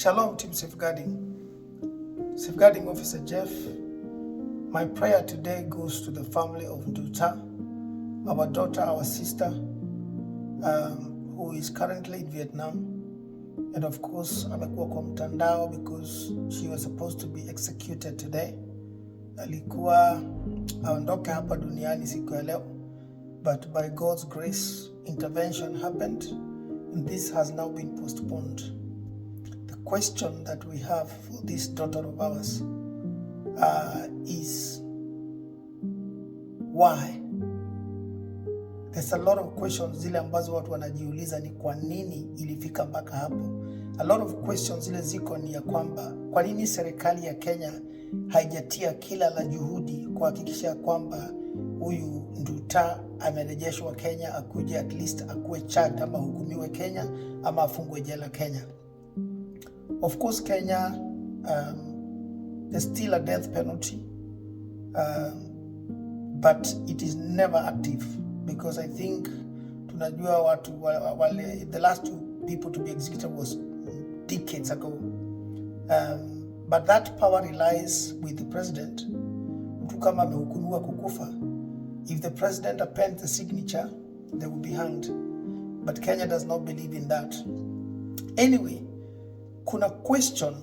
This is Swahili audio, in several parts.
Shalom, Team Safeguarding. Safeguarding Officer Jeff. My prayer today goes to the family of Nduta, our daughter, our sister, who is currently in Vietnam. And of course, amekuwa kwa mtandao because she was supposed to be executed today. Alikuwa aondoke hapa duniani siku ya leo. But by God's grace, intervention happened, and this has now been postponed. The question that we have for this daughter of ours is why? There's a lot of questions zile ambazo watu wanajiuliza ni kwa nini ilifika mpaka hapo. A lot of questions zile ziko ni ya kwamba kwa nini serikali ya Kenya haijatia kila la juhudi kuhakikisha kwamba huyu Nduta amerejeshwa Kenya, akuje at least akuwe charged ama hukumiwe Kenya ama afungwe jela Kenya. Of course Kenya, there's still a death penalty, but it is never active because I think tunajua watu wale, the last two people to be executed was decades ago. But that power relies with the president. Mtu kama amehukumiwa kukufa, if the president appends the signature, they will be hanged. But Kenya does not believe in that. Anyway, kuna question,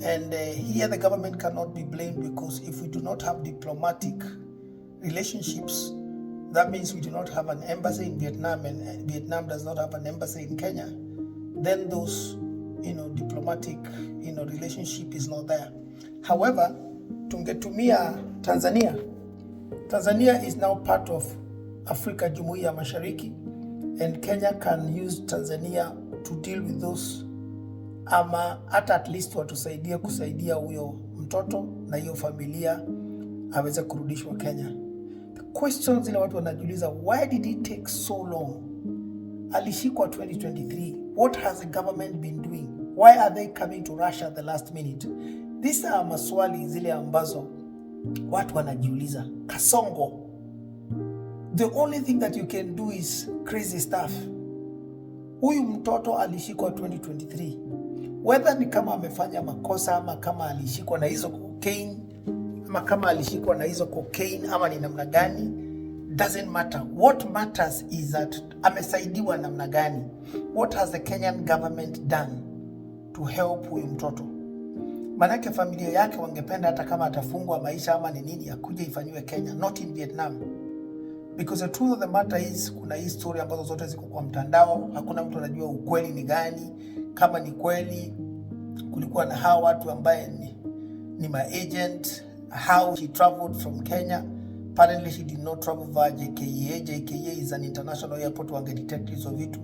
and here the government cannot be blamed because if we do not have diplomatic relationships, that means we do not have an embassy in Vietnam, and Vietnam does not have an embassy in Kenya. Then those, diplomatic, relationship is not there. However, tungetumia Tanzania. Tanzania is now part of Africa, Jumuiya ya Mashariki, and Kenya can use Tanzania to deal with those, ama hata at least watusaidia kusaidia huyo mtoto na hiyo familia aweze kurudishwa Kenya. The questions zile watu wanajiuliza, why did it take so long? Alishikwa 2023. What has the government been doing? Why are they coming to Russia at the last minute? These are maswali zile ambazo watu wanajiuliza. Kasongo, the only thing that you can do is crazy stuff. Huyu mtoto alishikwa 2023. Whether ni kama amefanya makosa ama kama alishikwa na hizo cocaine ama kama alishikwa na hizo cocaine ama ni namna gani, doesn't matter. What matters is that amesaidiwa namna gani. What has the Kenyan government done to help huyu mtoto? Manake familia yake wangependa hata kama atafungwa maisha ama ni nini akuje ifanywe Kenya, not in Vietnam. Because the truth of the matter is, kuna hii story ambazo zote ziko kwa mtandao, hakuna mtu anajua ukweli ni gani. Kama ni kweli kulikuwa na hawa watu ambaye ni ma-agent, how she traveled from Kenya. Apparently she did not travel via JKA. JKA is an international airport, wange detect hizo vitu.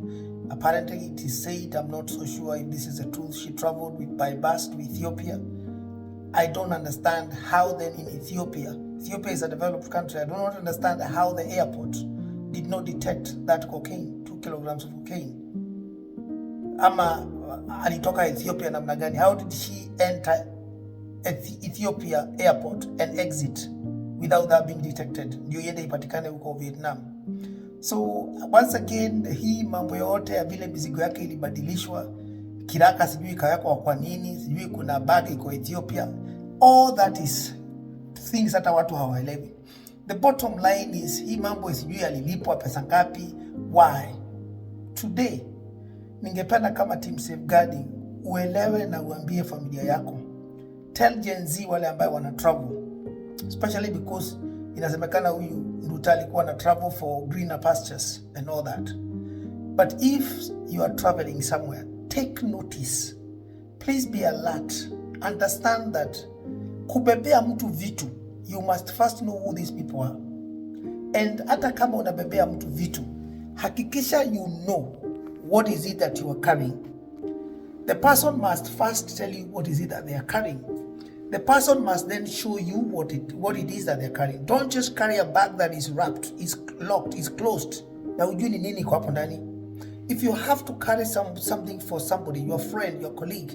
Apparently it is said, I'm not so sure if this is the truth, she traveled by bus to Ethiopia. I don't understand how then in Ethiopia is a developed country, I do not understand how the airport did not detect that cocaine, 2 kilograms of cocaine. Ama alitoka Ethiopia namna gani? How did she enter Ethiopia airport and exit without that being detected? Ndio iende ipatikane huko Vietnam. So once again, hii mambo yote ya vile mizigo yake ilibadilishwa, kiraka sijui kawekwa kwa nini, sijui kuna bag iko Ethiopia. All that is things hata watu hawaelewi. The bottom line is hii mambo sijui alilipwa pesa ngapi, why? Today, ningependa kama Team Safeguarding uelewe na uambie familia yako. Tell Gen Z wale ambaye wana travel, especially because inasemekana huyu Nduta alikuwa na travel for greener pastures and all that. But if you are traveling somewhere, take notice. Please be alert. Understand that kubebea mtu vitu, you must first know who these people are. And hata kama unabebea mtu vitu, hakikisha you know what is it that you are carrying. The person must first tell you what is it that they are carrying. The person must then show you what it is that they're carrying. Don't just carry a bag that is wrapped, is locked, is closed. Na hujui ni nini kwa hapo ndani. If you have to carry something for somebody, your friend, your colleague,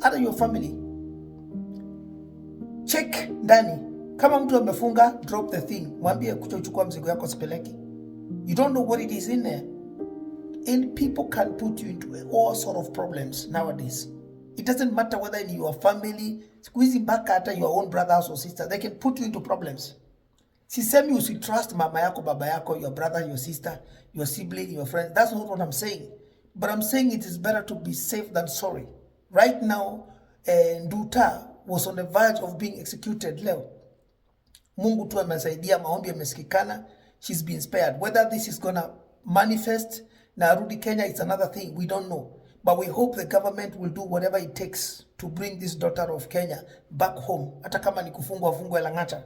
other your family, check ndani. Kama mtu amefunga, drop the thing. Mwambie kuchukua mzigo yako sipeleki. You don't know what it is in there. And people can put you into all sort of problems nowadays. It doesn't matter whether in your family, squeezing back at your own brothers or sisters, they can put you into problems. Sisemi usitrust mama yako, baba yako, your brother, your sister, your sibling, your friend. That's not what I'm saying. But I'm saying it is better to be safe than sorry. Right now, Nduta was on the verge of being executed leo. Mungu tu amesaidia, maombi yamesikikana. She's been spared. Whether this is gonna manifest na arudi Kenya, it's another thing. We don't know. But we hope the government will do whatever it takes to bring this daughter of Kenya back home. Hata kama ni kufungwa fungwa Lang'ata.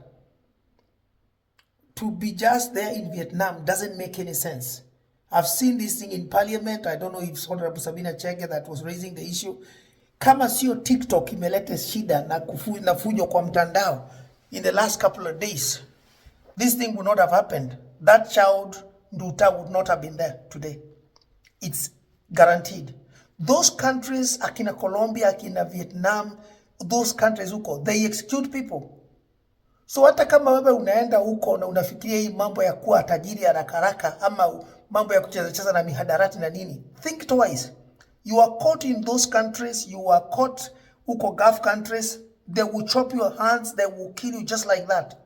To be just there in Vietnam doesn't make any sense. I've seen this thing in parliament. I don't know if it's Honorable Sabina Chege that was raising the issue. Kama sio TikTok imeleta shida na fujo kwa mtandao in the last couple of days, this thing would not have happened. That child, Nduta, would not have been there today. It's guaranteed. Those countries, akina Colombia, akina Vietnam, those countries huko, they execute people. So hata kama wewe unaenda huko na unafikiria hii mambo ya kuwa tajiri haraka haraka ama mambo ya kucheza na mihadarati na nini, think twice. You are caught in those countries, you are caught huko Gulf countries, they will chop your hands, they will kill you just like that.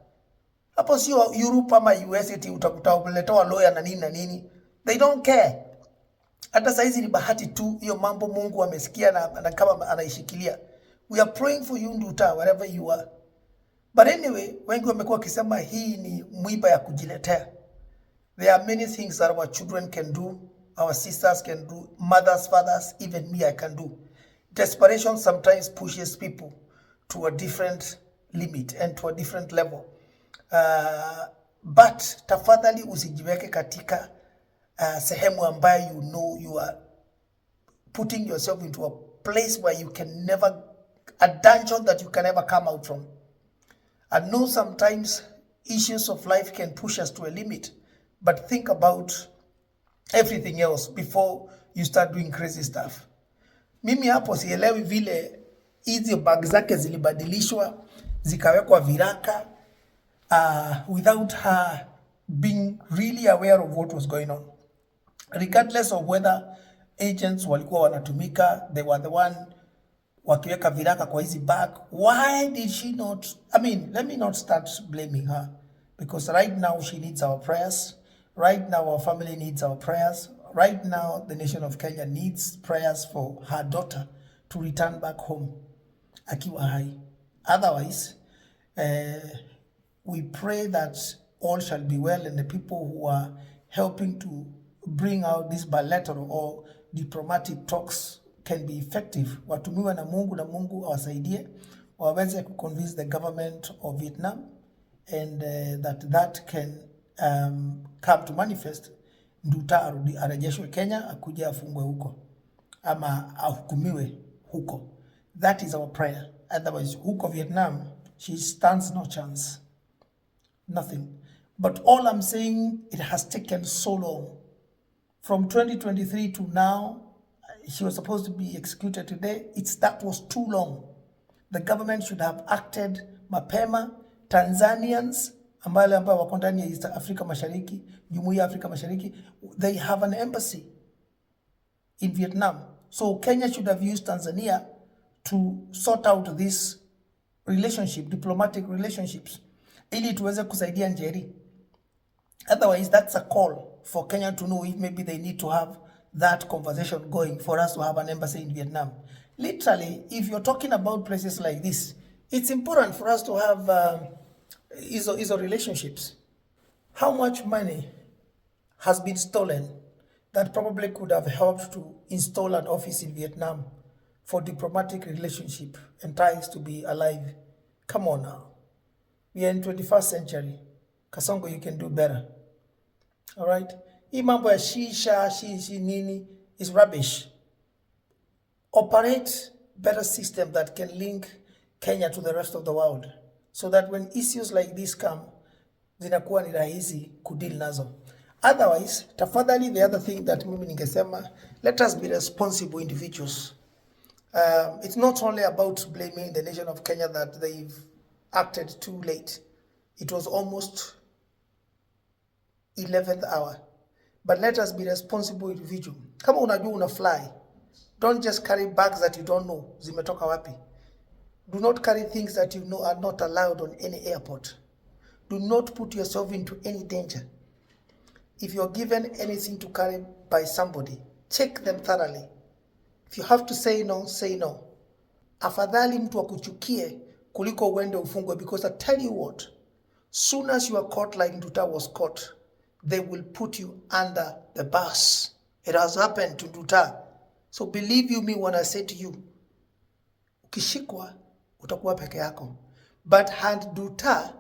Hapo sio Europe ama US eti utakuletewa lawyer na nini na nini. They don't care. Hata saizi ni bahati tu hiyo mambo Mungu amesikia na kama anaishikilia. We are praying for you Nduta, wherever you are. But anyway, wengi wamekuwa kisema hii ni mwiba ya kujiletea. There are many things that our children can do, our sisters can do, mothers, fathers, even me I can do. Desperation sometimes pushes people to a different limit and to a different level. But tafadhali usijiweke katika sehemu ambayo you know you are putting yourself into a place where you can never, a dungeon that you can never come out from. I know sometimes issues of life can push us to a limit, but think about everything else before you start doing crazy stuff. Mimi hapo sielewi vile hizi bag zake zilibadilishwa zikawekwa viraka without her being really aware of what was going on. Regardless of whether agents walikuwa wanatumika, they were the one wakiweka viraka kwa hizi bag. Why did she not? I mean, let me not start blaming her, because right now she needs our prayers. Right now our family needs our prayers. Right now the nation of Kenya needs prayers for her daughter to return back home akiwa hai. Otherwise, we pray that all shall be well and the people who are helping to bring out this bilateral or diplomatic talks can be effective. Watumiwe na Mungu awasaidie waweze convince the government of Vietnam and that can come to manifest. Nduta arejeshwe Kenya, akuje afungwe huko ama ahukumiwe huko. That is our prayer. Otherwise, huko Vietnam, she stands no chance. Nothing. But all I'm saying, it has taken so long. From 2023 to now, she was supposed to be executed today. That was too long. The government should have acted mapema. Tanzanians, ambao wako ndani ya East Africa Mashariki, Jumuiya ya Afrika Mashariki, they have an embassy in Vietnam. So Kenya should have used Tanzania to sort out this relationship, diplomatic relationships, ili tuweze kusaidia Njeri. Otherwise, that's a call for Kenya to know if maybe they need to have that conversation going for us to have an embassy in Vietnam. Literally, if you're talking about places like this, it's important for us to have ISO relationships. How much money has been stolen that probably could have helped to install an office in Vietnam for diplomatic relationship and ties to be alive? Come on now. We are in 21st century. Kasongo, you can do better. All right? Hii mambo ya shisha, nini is rubbish. Operate better system that can link Kenya to the rest of the world, so that when issues like this come, zinakuwa ni rahisi kudeal nazo. Otherwise, tafadhali, the other thing that mimi ningesema, let us be responsible individuals. It's not only about blaming the nation of Kenya that they've acted too late. It was almost 11th hour. But let us be responsible individual. Kama unajua una fly, Don't just carry bags that you don't know zimetoka wapi. Do not carry things that you know are not allowed on any airport. Do not put yourself into any danger. If you're given anything to carry by somebody, check them thoroughly. If you have to say no, say no. Afadhali mtu akuchukie kuliko uende ufungwe, because I tell you what, soon as you are caught like Nduta was caught, they will put you under the bus. It has happened to Nduta. So believe you me when I say to you, ukishikwa utakuwa peke yako. But had Nduta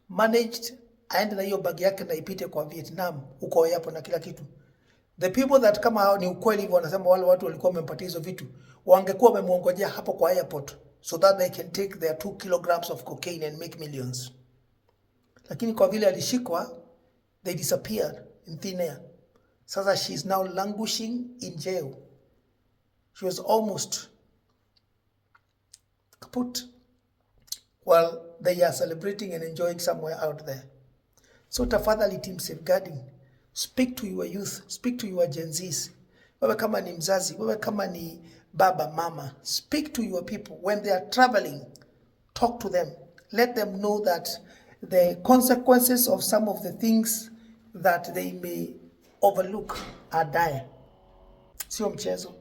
managed aende na hiyo bagi yake na ipite kwa Vietnam, uko hapo na kila kitu, the people that kama hao ni ukweli hivyo wanasema wale watu walikuwa wamempatia hizo vitu, wangekuwa wamemuongojea hapo kwa airport so that they can take their 2 kilograms of cocaine and make millions. Lakini kwa vile alishikwa, they disappeared in thin air. Sasa she is now languishing in jail. She was almost kaput while they are celebrating and enjoying somewhere out there. So tafadhali team safeguarding, speak to your youth, speak to your Gen Zs. Wewe kama ni mzazi, wewe kama ni baba, mama, speak to your people. When they are traveling, talk to them. Let them know that the consequences of some of the things that they may overlook are dire. Sio mchezo.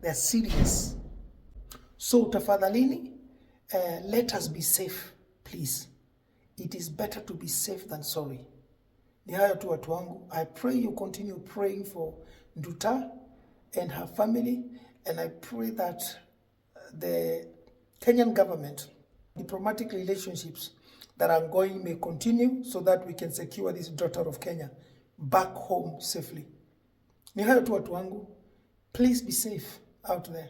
They are serious. So tafadhalini, let us be safe, please. It is better to be safe than sorry. Ni hayo tu watu wangu. I pray you continue praying for Nduta and her family, and I pray that the Kenyan government, diplomatic relationships that are ongoing may continue so that we can secure this daughter of Kenya back home safely. Ni hayo tu watu wangu. Please be safe out there.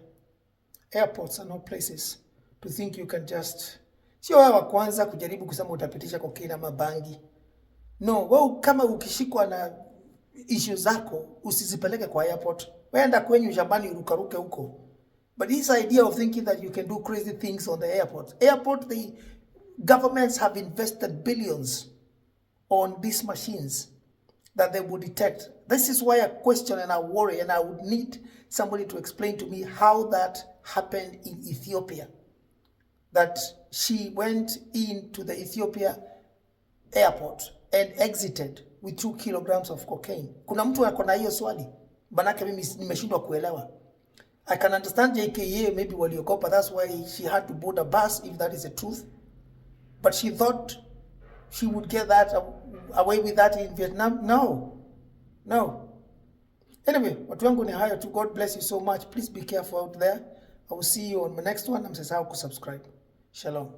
Airports are not places to think you can just... Sio wewe kwanza kujaribu kusema utapitisha cocaine ama bangi. No, wewe kama ukishikwa na issues zako usizipeleke kwa airport. Waenda kwenye shambani urukaruke huko. But this idea of thinking that you can do crazy things on the airport, the governments have invested billions on these machines that they would detect. This is why I question and I worry, and I would need somebody to explain to me how that happened in Ethiopia. That she went into the Ethiopia airport and exited with 2 kilograms of cocaine. Kuna mtu ako na hiyo swali? Manake mimi nimeshindwa kuelewa. I can understand JKA maybe waliogopa, that's why she had to board a bus, if that is the truth. But she thought she would get that away with that in Vietnam? No. Anyway, watu wangu ni hayo tu. God bless you so much. Please be careful out there. I will see you on my next one. Msisahau kusubscribe. Shalom.